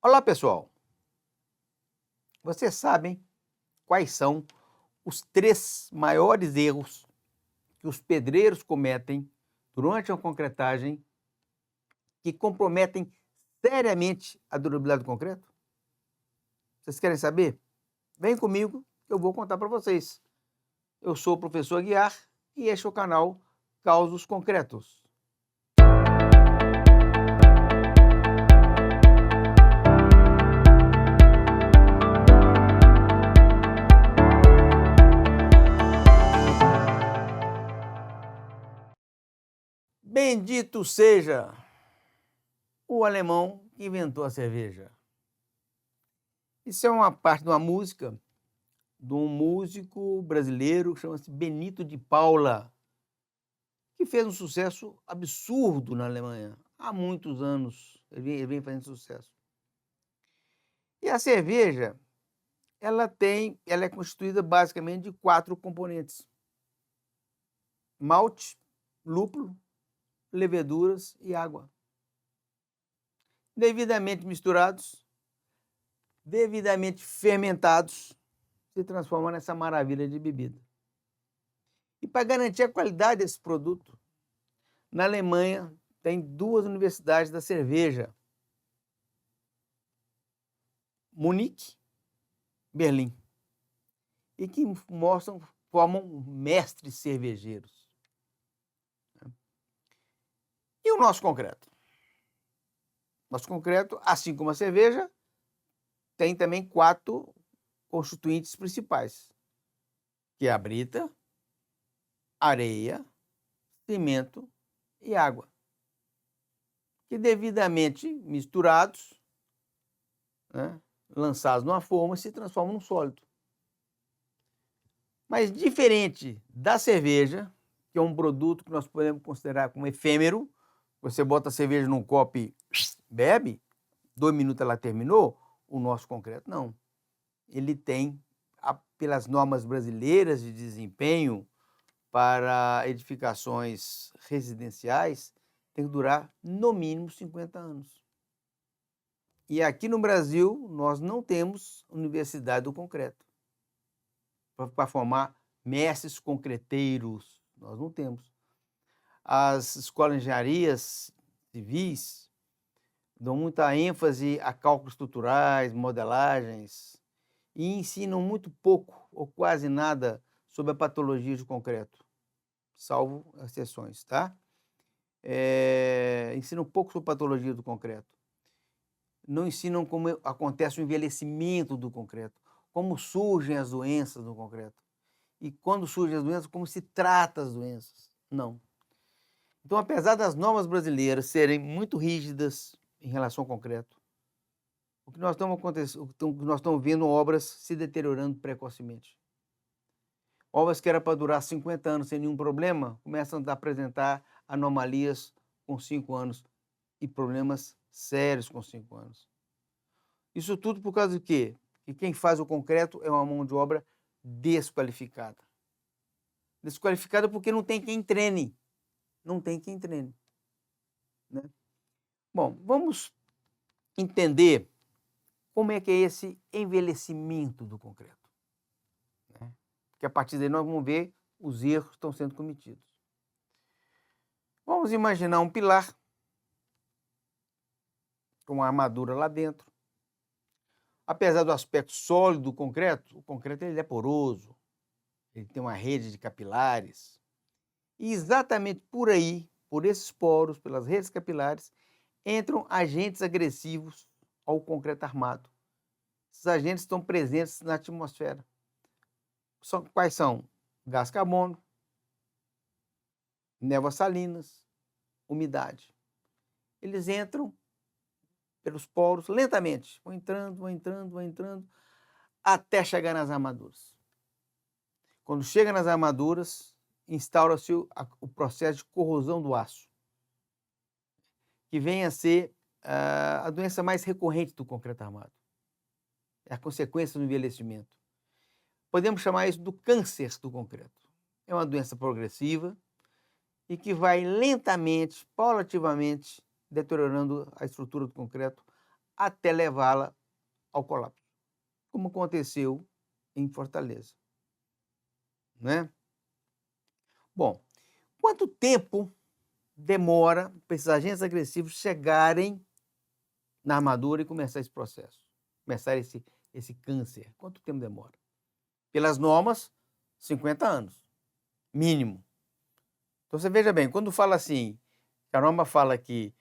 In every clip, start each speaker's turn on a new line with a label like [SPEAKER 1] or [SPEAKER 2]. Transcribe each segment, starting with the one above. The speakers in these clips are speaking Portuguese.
[SPEAKER 1] Olá, pessoal. Vocês sabem quais são os 3 maiores erros que os pedreiros cometem durante a concretagem que comprometem seriamente a durabilidade do concreto? Vocês querem saber? Vem comigo que eu vou contar para vocês. Eu sou o professor Aguiar e este é o canal Causos Concretos. Bendito seja o alemão que inventou a cerveja. Isso é uma parte de uma música de um músico brasileiro que chama-se Benito de Paula, que fez um sucesso absurdo na Alemanha há muitos anos. Ele vem fazendo sucesso. E a cerveja, ela é constituída basicamente de 4 componentes: malte, lúpulo, leveduras e água. Devidamente misturados, devidamente fermentados, se transforma nessa maravilha de bebida. E para garantir a qualidade desse produto, na Alemanha tem 2 universidades da cerveja: Munique, Berlim, e que formam mestres cervejeiros. E o nosso concreto? Nosso concreto, assim como a cerveja, tem também 4 constituintes principais, que é a brita, areia, cimento e água, que devidamente misturados, lançados numa forma, se transformam num sólido. Mas diferente da cerveja, que é um produto que nós podemos considerar como efêmero, você bota a cerveja num copo e bebe, 2 minutos ela terminou, o nosso concreto não. Ele tem, pelas normas brasileiras de desempenho para edificações residenciais, tem que durar no mínimo 50 anos. E aqui no Brasil, nós não temos universidade do concreto para formar mestres concreteiros. Nós não temos. As escolas de engenharias civis dão muita ênfase a cálculos estruturais, modelagens, e ensinam muito pouco ou quase nada sobre a patologia de concreto, salvo exceções, tá? Ensinam pouco sobre patologia do concreto. Não ensinam como acontece o envelhecimento do concreto, como surgem as doenças do concreto. E quando surgem as doenças, como se trata as doenças. Não. Então, apesar das normas brasileiras serem muito rígidas em relação ao concreto, o que nós estamos vendo obras se deteriorando precocemente. Obras que eram para durar 50 anos sem nenhum problema, começam a apresentar anomalias com 5 anos e problemas sérios com 5 anos. Isso tudo por causa de quê? Que quem faz o concreto é uma mão de obra desqualificada. Desqualificada porque não tem quem treine. Não tem quem treine, né? Bom, vamos entender como é que é esse envelhecimento do concreto, né? Porque a partir daí nós vamos ver os erros que estão sendo cometidos. Vamos imaginar um pilar com uma armadura lá dentro. Apesar do aspecto sólido do concreto, o concreto ele é poroso, ele tem uma rede de capilares. E exatamente por aí, por esses poros, pelas redes capilares, entram agentes agressivos ao concreto armado. Esses agentes estão presentes na atmosfera. Quais são? Gás carbônico, névoas salinas, umidade. Eles entram pelos poros lentamente, vão entrando, até chegar nas armaduras. Quando chega nas armaduras, instaura-se o processo de corrosão do aço, que vem a ser a doença mais recorrente do concreto armado. É a consequência do envelhecimento. Podemos chamar isso do câncer do concreto. É uma doença progressiva e que vai lentamente, paulativamente, deteriorando a estrutura do concreto até levá-la ao colapso, como aconteceu em Fortaleza, né? Bom, quanto tempo demora para esses agentes agressivos chegarem na armadura e começar esse processo, começar esse câncer? Quanto tempo demora? Pelas normas, 50 anos, mínimo. Então você veja bem, quando fala assim, a norma fala que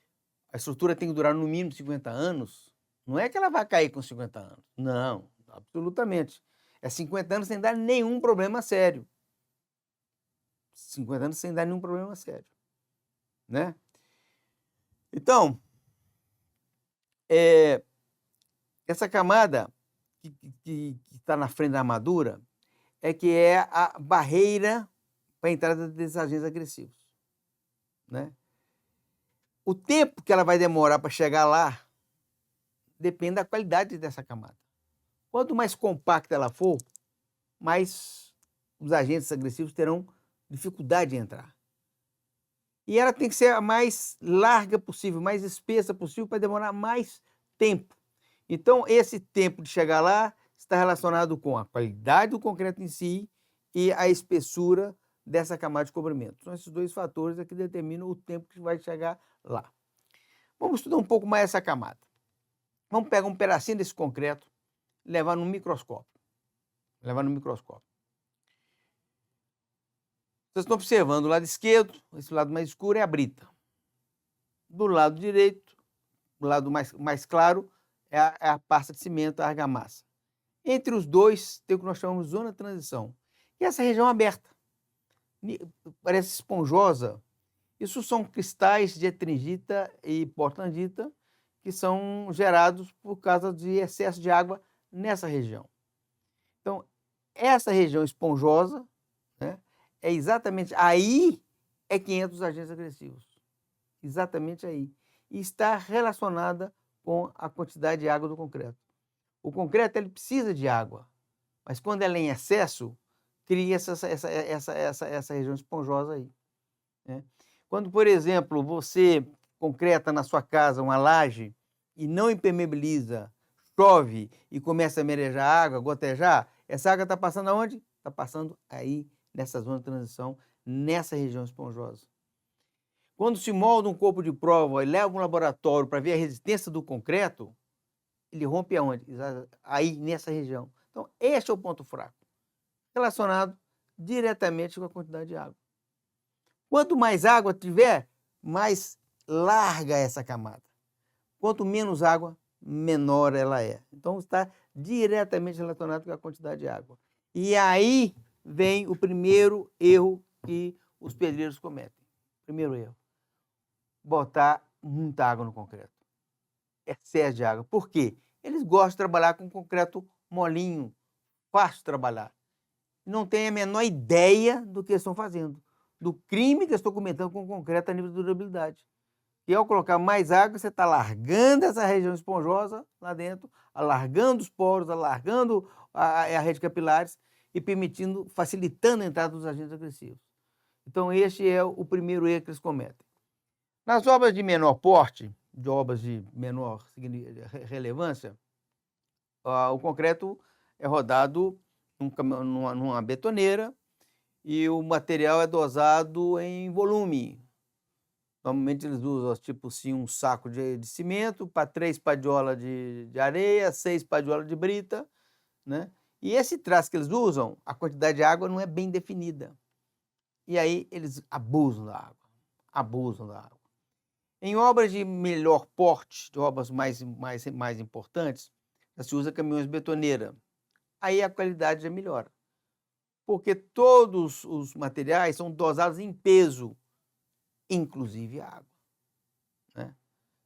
[SPEAKER 1] a estrutura tem que durar no mínimo 50 anos, não é que ela vai cair com 50 anos. Não, absolutamente. É 50 anos sem dar nenhum problema sério. 50 anos sem dar nenhum problema sério, né? Então, essa camada que está na frente da armadura é que é a barreira para a entrada desses agentes agressivos, né? O tempo que ela vai demorar para chegar lá depende da qualidade dessa camada. Quanto mais compacta ela for, mais os agentes agressivos terão dificuldade de entrar. E ela tem que ser a mais larga possível, mais espessa possível, para demorar mais tempo. Então, esse tempo de chegar lá está relacionado com a qualidade do concreto em si e a espessura dessa camada de cobrimento. São esses dois fatores que determinam o tempo que vai chegar lá. Vamos estudar um pouco mais essa camada. Vamos pegar um pedacinho desse concreto, levar no microscópio. Vocês estão observando o lado esquerdo, esse lado mais escuro é a brita. Do lado direito, o lado mais claro, é a pasta de cimento, a argamassa. Entre os dois tem o que nós chamamos de zona de transição. E essa região aberta, parece esponjosa. Isso são cristais de etringita e portlandita que são gerados por causa de excesso de água nessa região. Então, essa região esponjosa, né, é exatamente aí é que entram os agentes agressivos. Exatamente aí. E está relacionada com a quantidade de água do concreto. O concreto ele precisa de água, mas quando ela é em excesso, cria essa região esponjosa aí, né? Quando, por exemplo, você concreta na sua casa uma laje e não impermeabiliza, chove e começa a merejar água, gotejar, essa água está passando aonde? Está passando aí, nessa zona de transição, nessa região esponjosa. Quando se molda um corpo de prova e leva um laboratório para ver a resistência do concreto, ele rompe aonde? Aí, nessa região. Então, este é o ponto fraco, relacionado diretamente com a quantidade de água. Quanto mais água tiver, mais larga essa camada. Quanto menos água, menor ela é. Então, está diretamente relacionado com a quantidade de água. E aí vem o primeiro erro que os pedreiros cometem. Primeiro erro: botar muita água no concreto. Excesso de água. Por quê? Eles gostam de trabalhar com concreto molinho, fácil de trabalhar. Não têm a menor ideia do que estão fazendo, do crime que estou cometendo com o concreto a nível de durabilidade. E ao colocar mais água, você está alargando essa região esponjosa lá dentro, alargando os poros, alargando a rede de capilares e permitindo, facilitando a entrada dos agentes agressivos. Então, este é o primeiro erro que eles cometem. Nas obras de menor porte, de obras de menor relevância, o concreto é rodado numa betoneira e o material é dosado em volume. Normalmente eles usam, tipo assim, um saco de cimento para 3 padiolas de areia, 6 padiolas de brita, né? E esse traço que eles usam, a quantidade de água não é bem definida. E aí eles abusam da água. Em obras de melhor porte, de obras mais importantes, já se usa caminhões betoneira. Aí a qualidade já melhora. Porque todos os materiais são dosados em peso, inclusive a água, né?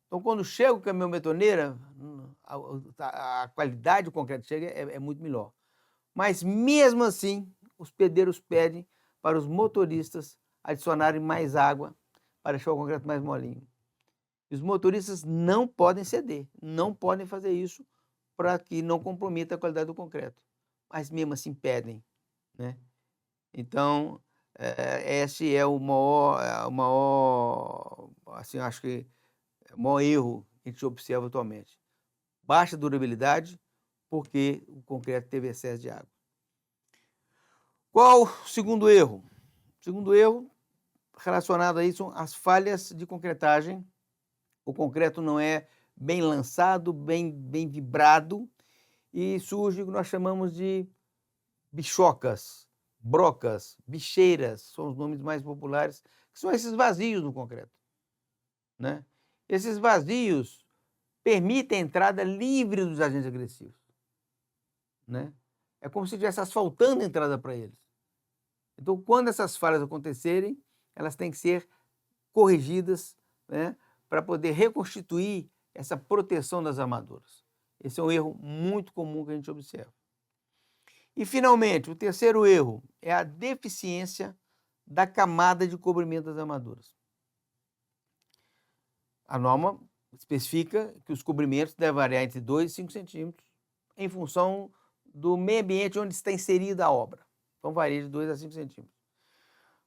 [SPEAKER 1] Então, quando chega o caminhão betoneira, a qualidade do concreto que chega é muito melhor. Mas, mesmo assim, os pedreiros pedem para os motoristas adicionarem mais água para deixar o concreto mais molinho. Os motoristas não podem ceder, não podem fazer isso para que não comprometa a qualidade do concreto. Mas mesmo assim pedem, né? Então, esse é o maior, assim, acho que é o maior erro que a gente observa atualmente. baixa durabilidade, porque o concreto teve excesso de água. Qual o segundo erro? O segundo erro relacionado a isso são as falhas de concretagem. O concreto não é bem lançado, bem vibrado, e surge o que nós chamamos de bichocas, brocas, bicheiras, são os nomes mais populares, que são esses vazios no concreto, né? Esses vazios permitem a entrada livre dos agentes agressivos, né? É como se estivesse asfaltando a entrada para eles. Então, quando essas falhas acontecerem, elas têm que ser corrigidas, né, para poder reconstituir essa proteção das armaduras. Esse é um erro muito comum que a gente observa. E, finalmente, o terceiro erro é a deficiência da camada de cobrimento das armaduras. A norma especifica que os cobrimentos devem variar entre 2 e 5 centímetros em função do meio ambiente onde está inserida a obra. Então, varia de 2 a 5 centímetros.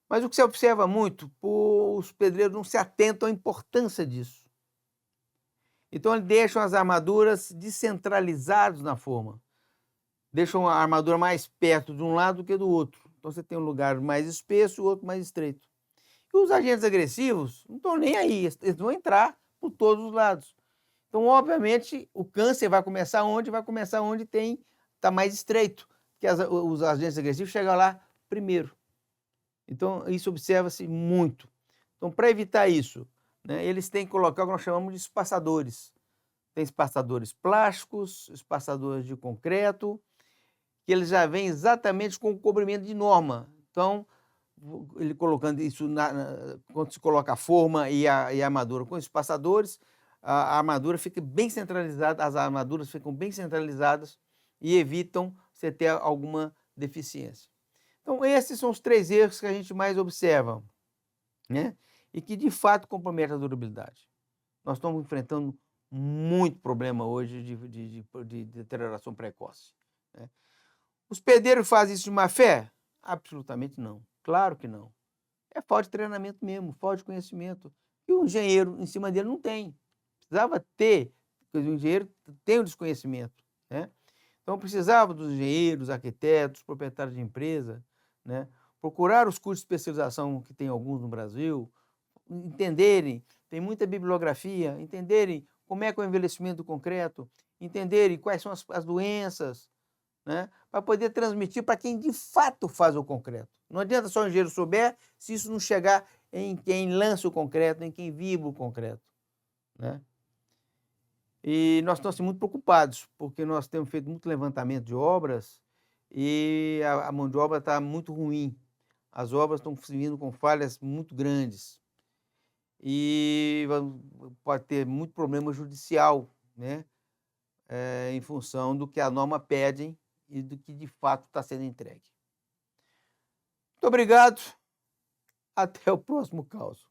[SPEAKER 1] Mas o que se observa muito, os pedreiros não se atentam à importância disso. Então, eles deixam as armaduras descentralizadas na forma. Deixam a armadura mais perto de um lado do que do outro. Então, você tem um lugar mais espesso e o outro mais estreito. E os agentes agressivos não estão nem aí, eles vão entrar por todos os lados. Então, obviamente, o câncer vai começar onde? Vai começar onde está mais estreito, porque os agentes agressivos chegam lá primeiro. Então, isso observa-se muito. Então, para evitar isso, né, eles têm que colocar o que nós chamamos de espaçadores. Tem espaçadores plásticos, espaçadores de concreto, que eles já vêm exatamente com o cobrimento de norma. Então, ele colocando isso, quando se coloca a forma e a armadura com espaçadores, a armadura fica bem centralizada, as armaduras ficam bem centralizadas e evitam você ter alguma deficiência. Então, esses são os 3 erros que a gente mais observa, né? E que, de fato, comprometem a durabilidade. Nós estamos enfrentando muito problema hoje de deterioração precoce, né? Os pedreiros fazem isso de má fé? Absolutamente não. Claro que não. É falta de treinamento mesmo, falta de conhecimento. E o engenheiro, em cima dele, não tem. Precisava ter, porque o engenheiro tem o desconhecimento, né? Então, precisava dos engenheiros, arquitetos, proprietários de empresa, né, procurar os cursos de especialização, que tem alguns no Brasil, entenderem, tem muita bibliografia, entenderem como é que é o envelhecimento do concreto, entenderem quais são as doenças, né, para poder transmitir para quem de fato faz o concreto. Não adianta só o engenheiro souber se isso não chegar em quem lança o concreto, em quem vibra o concreto, né? E nós estamos muito preocupados, porque nós temos feito muito levantamento de obras e a mão de obra está muito ruim. As obras estão vindo com falhas muito grandes. E pode ter muito problema judicial, né? Em função do que a norma pede e do que de fato está sendo entregue. Muito obrigado. Até o próximo caso.